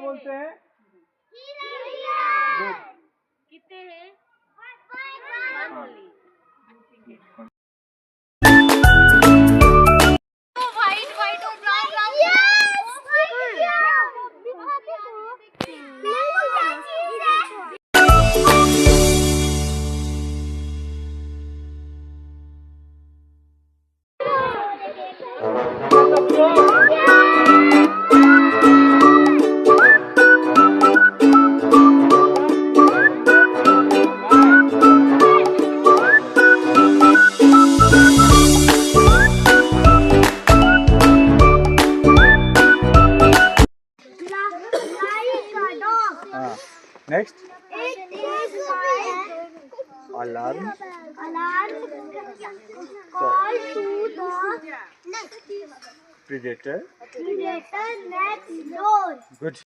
बोलते हैं? कितने हैं? व्हाइट और brown Next. It is my Alarm. Call to the Predator. predator next door. Good.